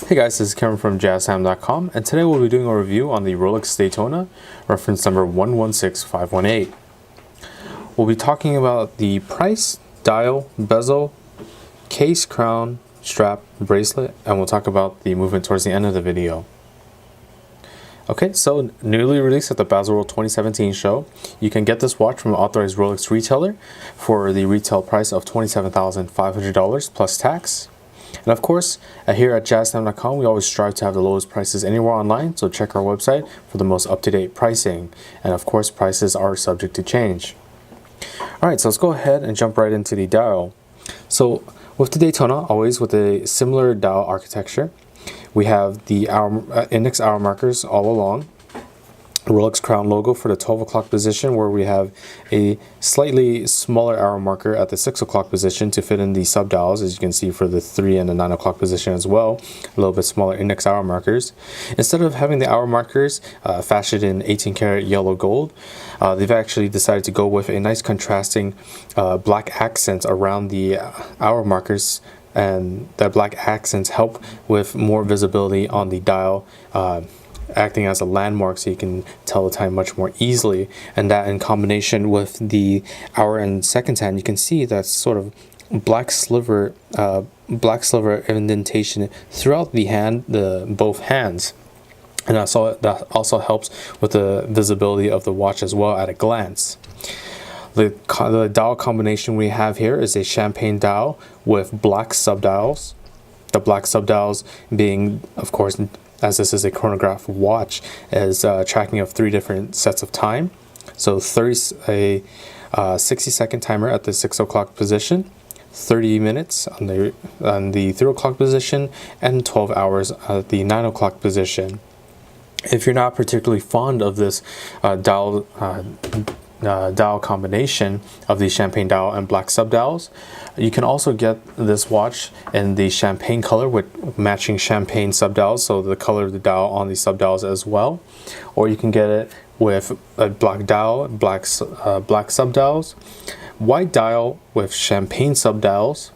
Hey guys, this is Kevin from JazTime.com, and today we'll be doing a review on the Rolex Daytona, reference number 116518. We'll be talking about the price, dial, bezel, case, crown, strap, bracelet, and we'll talk about the movement towards the end of the video. Okay, so newly released at the Baselworld 2017 show, you can get this watch from an authorized Rolex retailer for the retail price of $27,500 plus tax. And of course, here at JazTime.com, we always strive to have the lowest prices anywhere online, so check our website for the most up-to-date pricing. And of course, prices are subject to change. Alright, so let's go ahead and jump right into the dial. So with the Daytona, always with a similar dial architecture, we have the index hour markers all along, Rolex crown logo for the 12 o'clock position, where we have a slightly smaller hour marker at the 6 o'clock position to fit in the subdials, as you can see for the 3 and the 9 o'clock position as well, a little bit smaller index hour markers. Instead of having the hour markers fashioned in 18 karat yellow gold, they've actually decided to go with a nice contrasting black accents around the hour markers, and the black accents help with more visibility on the dial, acting as a landmark so you can tell the time much more easily. And that in combination with the hour and seconds hand, you can see that sort of black sliver indentation throughout the hand, both hands. And that also helps with the visibility of the watch as well at a glance. The dial combination we have here is a champagne dial with black subdials. The black subdials being, of course, as this is a chronograph watch, is tracking of 3 different sets of time. So 60 second timer at the 6 o'clock position, 30 minutes on the 3 o'clock position, and 12 hours at the 9 o'clock position. If you're not particularly fond of this dial combination of the champagne dial and black subdials, you can also get this watch in the champagne color with matching champagne subdials, so the color of the dial on the subdials as well. Or you can get it with a black dial, black subdials, white dial with champagne subdials,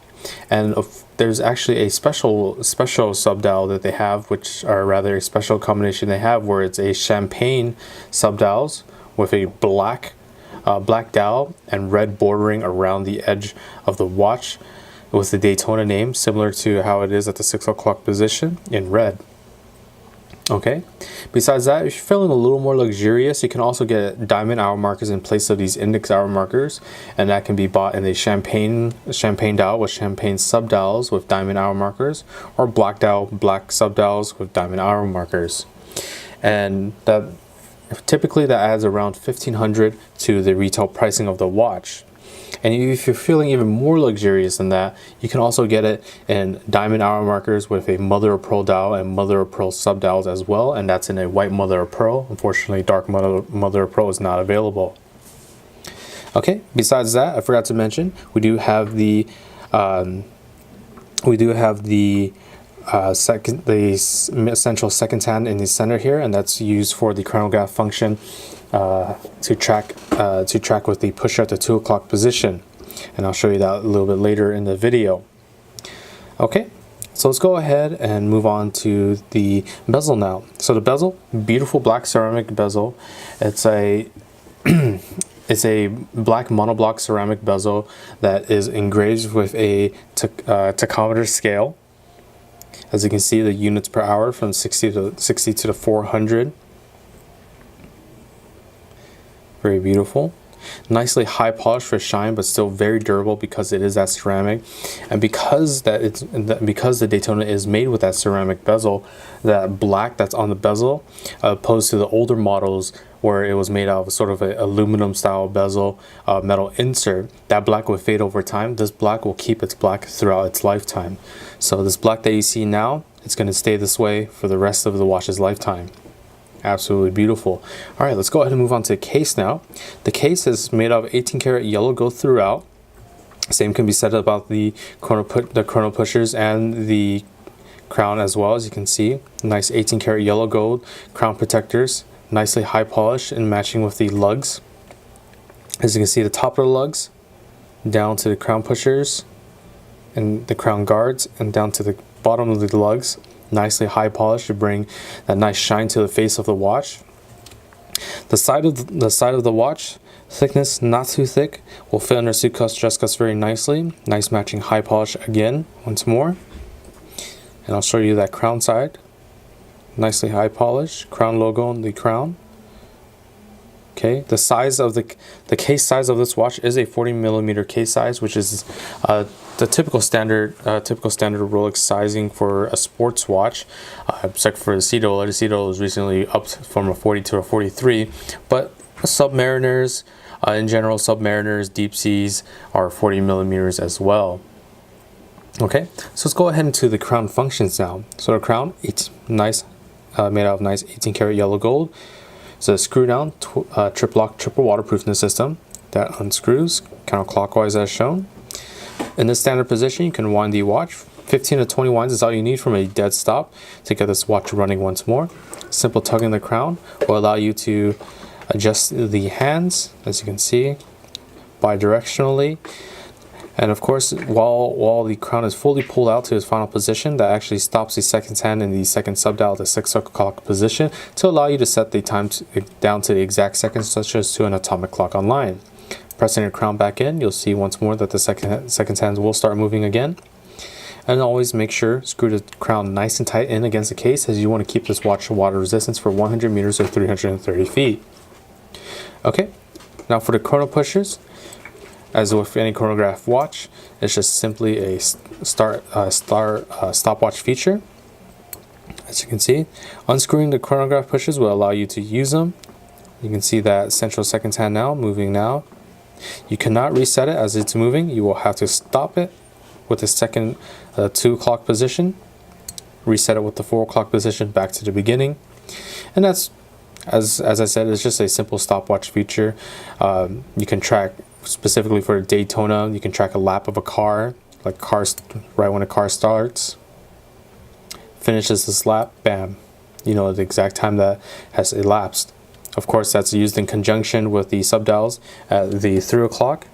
and there's actually a special subdial that they have, which are rather a special combination they have, where it's a champagne subdials with a black dial and red bordering around the edge of the watch with the Daytona name, similar to how it is at the 6 o'clock position in red. Okay, besides that, if you're feeling a little more luxurious, you can also get diamond hour markers in place of these index hour markers, and that can be bought in a champagne dial with champagne subdials with diamond hour markers, or black dial, black subdials with diamond hour markers. And that typically adds around $1,500 to the retail pricing of the watch. And if you're feeling even more luxurious than that, you can also get it in diamond hour markers with a mother of pearl dial and mother of pearl subdials as well, and that's in a white mother of pearl. Unfortunately, dark mother of pearl is not available. Okay, besides that, I forgot to mention, we do have the Midcentral second hand in the center here, and that's used for the chronograph function to track with the pusher at the 2 o'clock position, and I'll show you that a little bit later in the video. Okay, so let's go ahead and move on to the bezel now. So the bezel, beautiful black ceramic bezel. It's a it's a black monoblock ceramic bezel that is engraved with a tachometer scale. As you can see, the units per hour from 60 to the 400. Very beautiful. Nicely high polish for shine, but still very durable because it is that ceramic, and because the Daytona is made with that ceramic bezel, that black that's on the bezel, opposed to the older models where it was made out of sort of an aluminum style bezel metal insert, that black will fade over time. This black will keep its black throughout its lifetime. So this black that you see now, it's going to stay this way for the rest of the watch's lifetime. Absolutely beautiful. All right, let's go ahead and move on to the case now. The case is made of 18 karat yellow gold throughout. Same can be said about the chrono pushers and the crown as well. As you can see, nice 18 karat yellow gold crown protectors, nicely high polish and matching with the lugs. As you can see, the top of the lugs down to the crown pushers and the crown guards, and down to the bottom of the lugs, nicely high polished to bring that nice shine to the face of the watch. The side of the watch thickness, not too thick, will fit under suit cuffs, dress cuffs very nicely. Nice matching high polish again, once more. And I'll show you that crown side. Nicely high polished, crown logo on the crown. Okay, the size of the case size of this watch is a 40mm case size, which is the typical standard Rolex sizing for a sports watch, except for the Citadel. The Citadel was recently upped from a 40 to a 43, but Submariners, in general, Submariners, deep seas are 40mm as well. Okay, so let's go ahead into the crown functions now. So the crown, it's nice, made out of nice 18-karat yellow gold. It's a screw down, triple lock, triple waterproofness system that unscrews counterclockwise as shown. In this standard position, you can wind the watch. 15 to 20 winds is all you need from a dead stop to get this watch running once more. Simple tugging the crown will allow you to adjust the hands, as you can see, bidirectionally. And of course, while the crown is fully pulled out to its final position, that actually stops the second hand in the second subdial at the 6 o'clock position to allow you to set the time down to the exact seconds, such as to an atomic clock online. Pressing your crown back in, you'll see once more that the second hands will start moving again. And always make sure screw the crown nice and tight in against the case, as you want to keep this watch water resistance for 100 meters or 330 feet. Okay, now for the chrono pushers. As with any chronograph watch, it's just simply a stopwatch feature. As you can see, unscrewing the chronograph pushers will allow you to use them. You can see that central second hand now, moving now. You cannot reset it as it's moving. You will have to stop it with the second 2 o'clock position, reset it with the 4 o'clock position back to the beginning. And that's, as I said, it's just a simple stopwatch feature. You can track, specifically for Daytona, you can track a lap of a car, like right when a car starts, finishes this lap, bam, you know the exact time that has elapsed. Of course, that's used in conjunction with the subdials at the 3 o'clock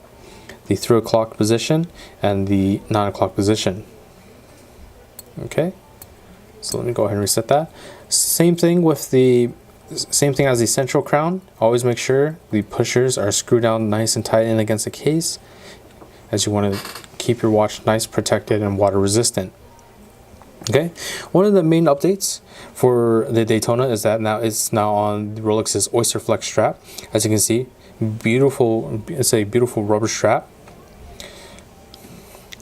position, and the 9 o'clock position. Okay, so let me go ahead and reset that. Same thing as the central crown. Always make sure the pushers are screwed down nice and tight in against the case, as you want to keep your watch nice, protected, and water resistant. Okay, one of the main updates for the Daytona is that it's now on the Rolex's Oysterflex strap. As you can see, it's a beautiful rubber strap.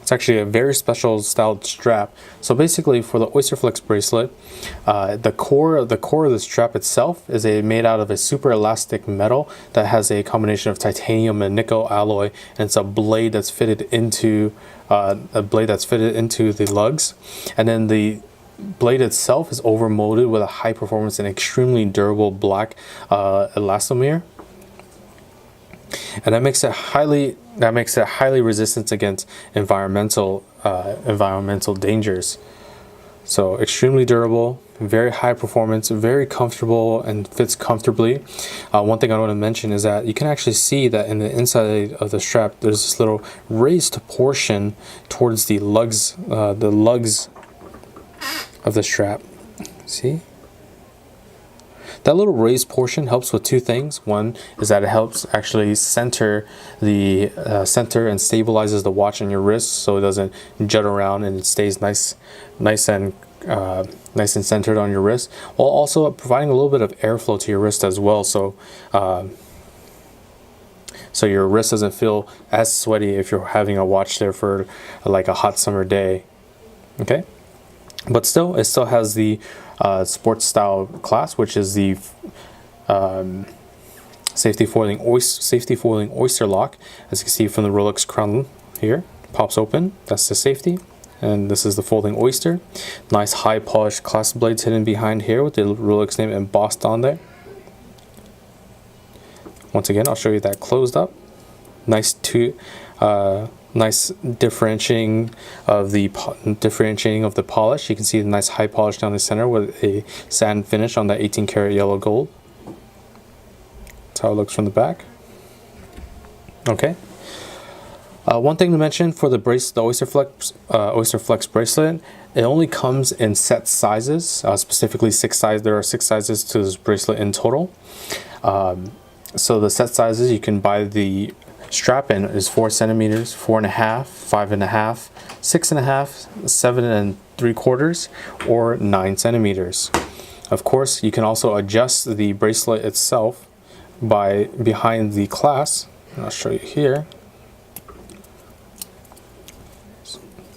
It's actually a very special styled strap. So basically, for the Oysterflex bracelet, the core of the strap itself is made out of a super elastic metal that has a combination of titanium and nickel alloy, and it's a blade that's fitted into the lugs, and then the blade itself is overmolded with a high performance and extremely durable black elastomer. And that makes it highly resistant against environmental dangers. So extremely durable, very high performance, very comfortable, and fits comfortably. One thing I want to mention is that you can actually see that in the inside of the strap, there's this little raised portion towards the lugs of the strap. See? That little raised portion helps with two things. One is that it helps actually center and stabilizes the watch on your wrist, so it doesn't jut around and it stays nice and centered on your wrist, while also providing a little bit of airflow to your wrist as well, so your wrist doesn't feel as sweaty if you're having a watch there for like a hot summer day. Okay, but still, it still has the sports style class, which is the safety foiling Oyster lock. As you can see from the Rolex crown here, pops open. That's the safety, and this is the folding Oyster. Nice high polished clasp blades hidden behind here with the Rolex name embossed on there. Once again, I'll show you that closed up. Nice differentiating of the polish. You can see the nice high polish down the center with a satin finish on that 18-karat yellow gold. That's how it looks from the back. Okay. One thing to mention for the Oysterflex bracelet, it only comes in set sizes, specifically 6 sizes. There are 6 sizes to this bracelet in total. So the set sizes you can buy the strap in is 4 centimeters, 4.5, 5.5, 6.5, 7.75, or 9 centimeters. Of course, you can also adjust the bracelet itself by behind the clasp. I'll show you here.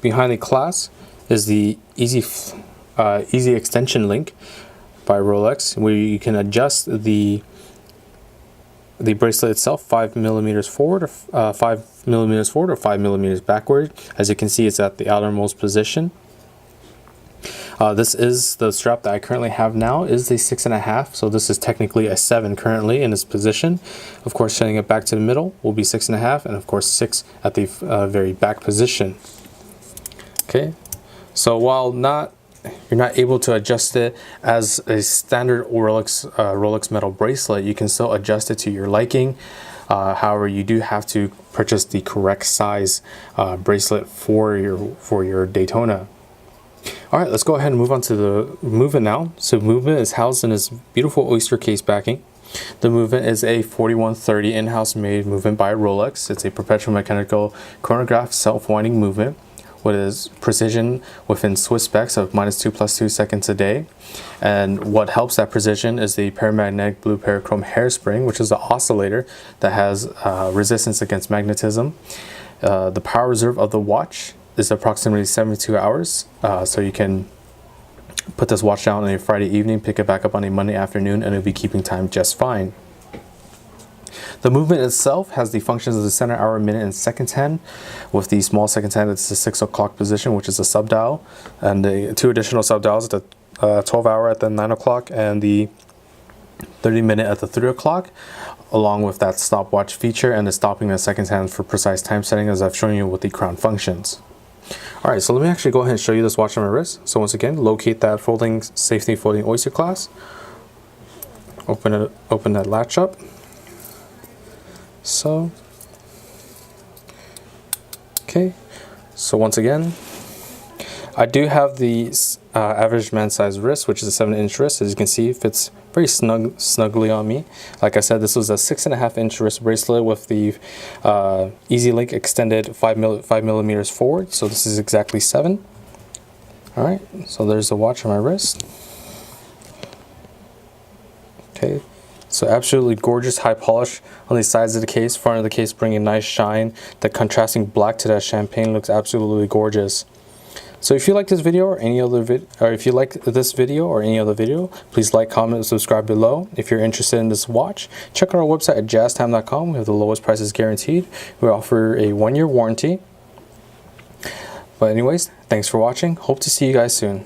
Behind the clasp is the easy extension link by Rolex, where you can adjust the bracelet itself 5 millimeters forward, or 5 millimeters forward, or 5 millimeters backward. As you can see, it's at the outermost position. This is the strap that I currently have now is a 6.5, so this is technically a 7 currently in its position. Of course, sending it back to the middle will be 6.5, and of course 6 at the very back position. Okay, so while you're not able to adjust it as a standard Rolex metal bracelet, you can still adjust it to your liking. However, you do have to purchase the correct size bracelet for your Daytona. All right, let's go ahead and move on to the movement now. So movement is housed in this beautiful Oyster case backing. The movement is a 4130 in-house made movement by Rolex. It's a perpetual mechanical chronograph self-winding movement with precision within Swiss specs of -2 + 2 seconds a day. And what helps that precision is the paramagnetic blue parachrome hairspring, which is an oscillator that has resistance against magnetism. The power reserve of the watch is approximately 72 hours, so you can put this watch down on a Friday evening, pick it back up on a Monday afternoon, and it'll be keeping time just fine. The movement itself has the functions of the center hour, minute, and seconds hand. With the small seconds hand, it's the 6 o'clock position, which is a subdial, and the 2 additional subdials, the 12 hour at the 9 o'clock and the 30 minute at the 3 o'clock, along with that stopwatch feature and the stopping the seconds hand for precise time setting, as I've shown you with the crown functions. All right, so let me actually go ahead and show you this watch on my wrist. So once again, locate that safety folding Oyster clasp. Open that latch up. So, okay. So once again, I do have the average man size wrist, which is a 7-inch wrist. As you can see, it fits very snugly on me. Like I said, this was a 6.5-inch wrist bracelet with the Easy Link extended 5 millimeters forward. So this is exactly 7. All right, so there's the watch on my wrist. Okay, so absolutely gorgeous high polish on the sides of the case. Front of the case bringing a nice shine. The contrasting black to that champagne looks absolutely gorgeous. So if you like this video or any other video, please like, comment, and subscribe below. If you're interested in this watch, check out our website at JazTime.com. We have the lowest prices guaranteed. We offer a 1-year warranty. But anyways, thanks for watching. Hope to see you guys soon.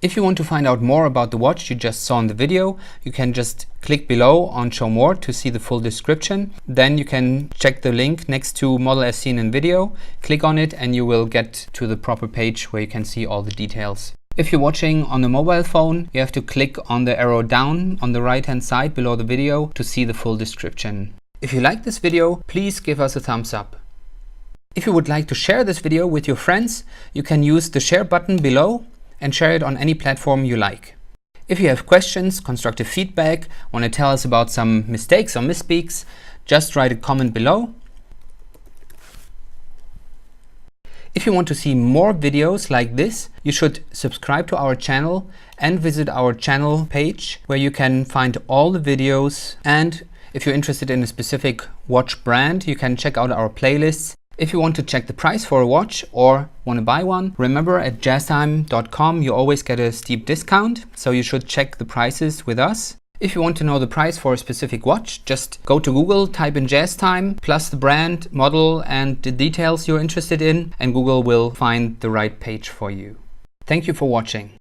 If you want to find out more about the watch you just saw in the video, you can just click below on Show More to see the full description. Then you can check the link next to Model as seen in video, click on it, and you will get to the proper page where you can see all the details. If you're watching on a mobile phone, you have to click on the arrow down on the right hand side below the video to see the full description. If you like this video, please give us a thumbs up. If you would like to share this video with your friends, you can use the share button below and share it on any platform you like. If you have questions, constructive feedback, want to tell us about some mistakes or misspeaks, just write a comment below. If you want to see more videos like this, you should subscribe to our channel and visit our channel page where you can find all the videos. And if you're interested in a specific watch brand, you can check out our playlists. If you want to check the price for a watch or want to buy one, remember at JazTime.com you always get a steep discount, so you should check the prices with us. If you want to know the price for a specific watch, just go to Google, type in JazTime, plus the brand, model, and the details you're interested in, and Google will find the right page for you. Thank you for watching.